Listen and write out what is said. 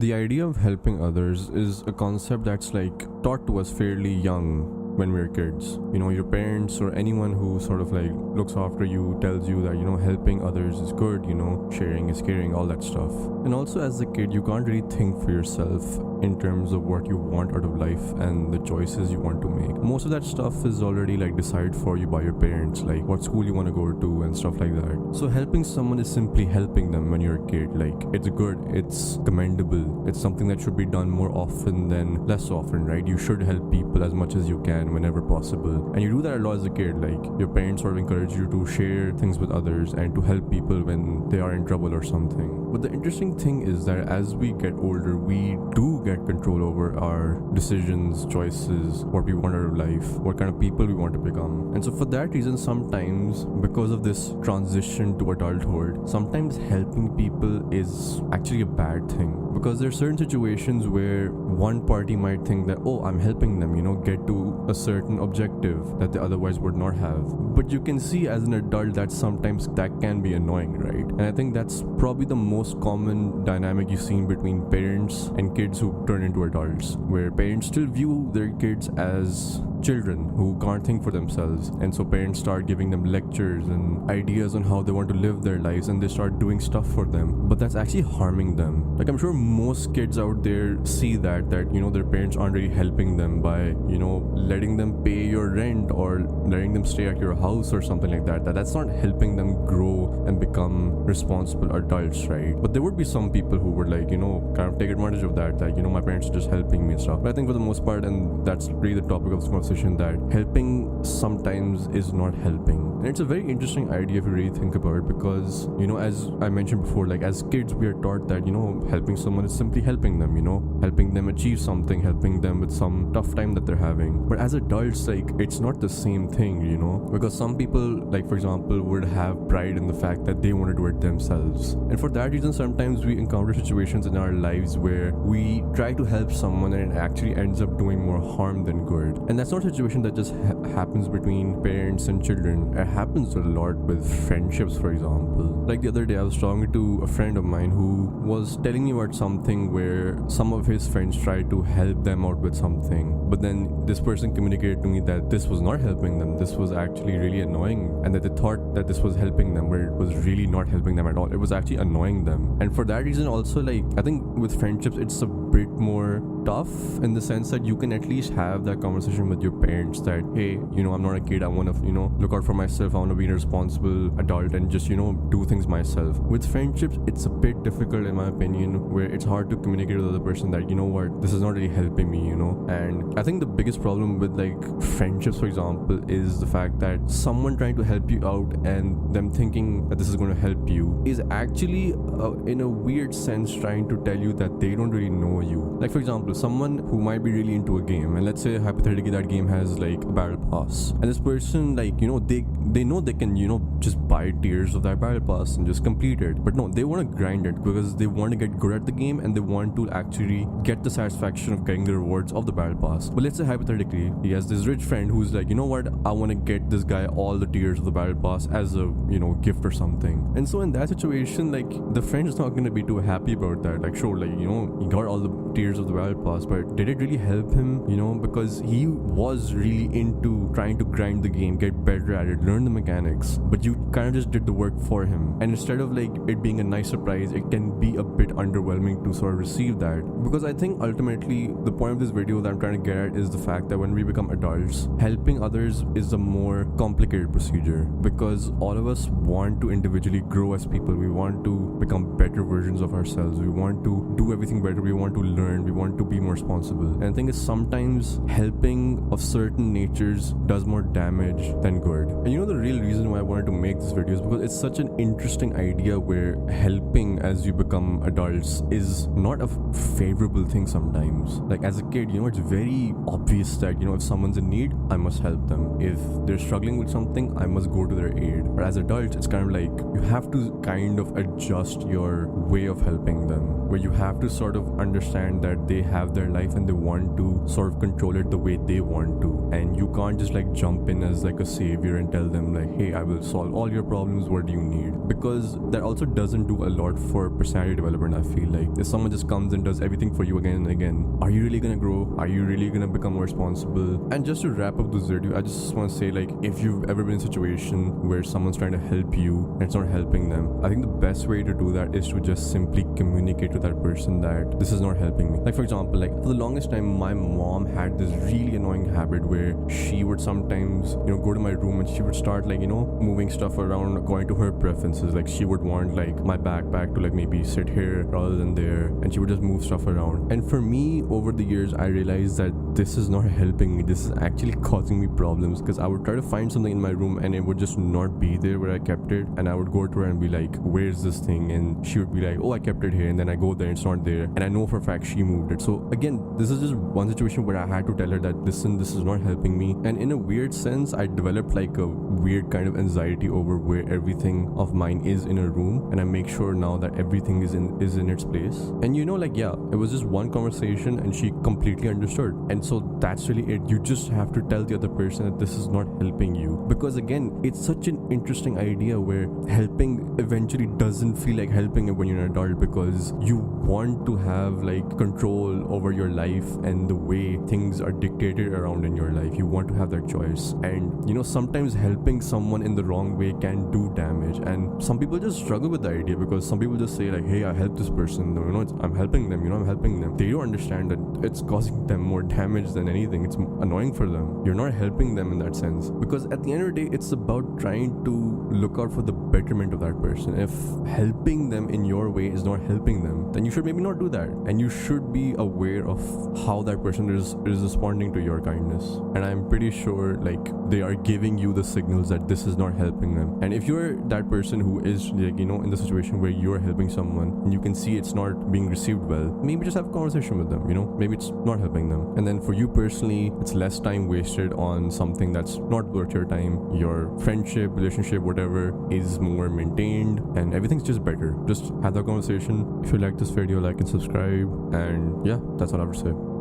The idea of helping others is a concept that's like taught to us fairly young when we're kids. Your parents or anyone who sort of like looks after you tells you that, helping others is good, sharing is caring, all that stuff. And also as a kid, you can't really think for yourself in terms of what you want out of life and the choices you want to make. Most of that stuff is already like decided for you by your parents, like what school you want to go to and stuff like that. So helping someone is simply helping them when you're a kid. Like, it's good, it's commendable, it's something that should be done more often than less often, right? You should help people as much as you can whenever possible. And you do that a lot as a kid. Like, your parents sort of encourage you to share things with others and to help people when they are in trouble or something. But the interesting thing is that as we get older, we do get control over our decisions, choices, what we want out of life, what kind of people we want to become. And so for that reason, sometimes because of this transition to adulthood, sometimes helping people is actually a bad thing, because there are certain situations where one party might think that, oh, I'm helping them, get to a certain objective that they otherwise would not have. But you can see as an adult that sometimes that can be annoying, right? And I think that's probably the most common dynamic you've seen between parents and kids who turn into adults, where parents still view their kids as children who can't think for themselves, and so parents start giving them lectures and ideas on how they want to live their lives, and they start doing stuff for them, but that's actually harming them. Like, I'm sure most kids out there see that their parents aren't really helping them by letting them pay your rent or letting them stay at your house or something like that's not helping them grow and become responsible adults, right? But there would be some people who would kind of take advantage of that my parents are just helping me and stuff. But I think for the most part, and that's really the topic of this conversation, that helping sometimes is not helping. And it's a very interesting idea if you really think about it, because as I mentioned before, like, as kids we are taught that helping someone is simply helping them, helping them achieve something, helping them with some tough time that they're having. But as adults, like, it's not the same thing, because some people, like, for example, would have pride in the fact that they want to do it themselves, and for that reason sometimes we encounter situations in our lives where we try to help someone and it actually ends up doing more harm than good. And that's not a situation that just happens between parents and children. It happens a lot with friendships, for example. Like, the other day I was talking to a friend of mine who was telling me about something where some of his friends tried to help them out with something, but then this person communicated to me that this was not helping them, this was actually really annoying, and that they thought that this was helping them, but it was really not helping them at all. It was actually annoying them. And for that reason also, like, I think with friendships it's a bit more tough in the sense that you can at least have that conversation with your parents that, hey, I'm not a kid, I want to look out for myself, I want to be a responsible adult and just do things myself. With friendships it's a bit difficult in my opinion, where it's hard to communicate with the other person that, what, this is not really helping me, and I think the biggest problem with like friendships, for example, is the fact that someone trying to help you out and them thinking that this is going to help you is actually in a weird sense trying to tell you that they don't really know you. Like, for example, someone who might be really into a game, and let's say hypothetically that game has like a battle pass, and this person, like, they know they can just buy tiers of that battle pass and just complete it, but no, they want to grind it because they want to get good at the game and they want to actually get the satisfaction of getting the rewards of the battle pass. But let's say hypothetically he has this rich friend who's like, what, I want to get this guy all the tiers of the battle pass as a gift or something. And so in that situation, like, the friend is not going to be too happy about that. Like, sure, like, he got all the tiers of the battle pass, but did it really help him? Because he was really into trying to grind the game, get better at it, learn the mechanics, but you kind of just did the work for him. And instead of like it being a nice surprise, it can be a bit underwhelming to sort of receive that. Because I think ultimately the point of this video that I'm trying to get at is the fact that when we become adults, helping others is a more complicated procedure, because all of us want to individually grow as people. We want to become better versions of ourselves. We want to do everything better. We want to learn. We want to be more responsible. And I think it's sometimes helping of certain natures does more damage than good. And the real reason why I wanted to make this video is because it's such an interesting idea where helping as you become adults is not a favorable thing sometimes. Like, as a kid, it's very obvious that, if someone's in need, I must help them. If they're struggling with something, I must go to their aid. But as adults, it's kind of like you have to kind of adjust your way of helping them, where you have to sort of understand understand that they have their life and they want to sort of control it the way they want to, and you can't just like jump in as like a savior and tell them like, hey, I will solve all your problems, what do you need? Because that also doesn't do a lot for personality development. I feel like if someone just comes and does everything for you again and again, are you really gonna grow? Are you really gonna become more responsible? And just to wrap up this video, I just want to say, like, if you've ever been in a situation where someone's trying to help you and it's not helping them, I think the best way to do that is to just simply communicate to that person that this is not helping me. Like, for example, like for the longest time, my mom had this really annoying habit where she would sometimes, go to my room and she would start like, moving stuff around according to her preferences. Like, she would want like my backpack to like maybe sit here rather than there, and she would just move stuff around. And for me, over the years, I realized that this is not helping me. This is actually causing me problems, because I would try to find something in my room and it would just not be there where I kept it, and I would go to her and be like, where's this thing? And she would be like, oh, I kept it here. And then I go there and it's not there, and I know for a fact she moved it. So again, this is just one situation where I had to tell her that, listen, this is not helping me. And in a weird sense, I developed like a weird kind of anxiety over where everything of mine is in a room, and I make sure now that everything is in its place. And it was just one conversation and she completely understood. And so that's really it. You just have to tell the other person that this is not helping you, because again, it's such an interesting idea where helping eventually doesn't feel like helping when you're an adult, because you want to have like control over your life and the way things are dictated around in your life. You want to have that choice, and sometimes helping someone in the wrong way can do damage. And some people just struggle with the idea, because some people just say like, hey, I helped this person, I'm helping them, I'm helping them. They don't understand that it's causing them more damage than anything. It's annoying for them. You're not helping them in that sense, because at the end of the day, it's about trying to look out for the betterment of that person. If helping them in your way is not helping them, then you should maybe not do that, and you should be aware of how that person is responding to your kindness. And I'm pretty sure like they are giving you the signals that this is not helping them. And if you're that person who is like, in the situation where you're helping someone and you can see it's not being received well, maybe just have a conversation with them. Maybe it's not helping them. And then for you personally, it's less time wasted on something that's not worth your time. Your friendship, relationship, whatever is more maintained, and everything's just better. Just have that conversation. If you like this video, like and subscribe, and yeah, that's all I have to say.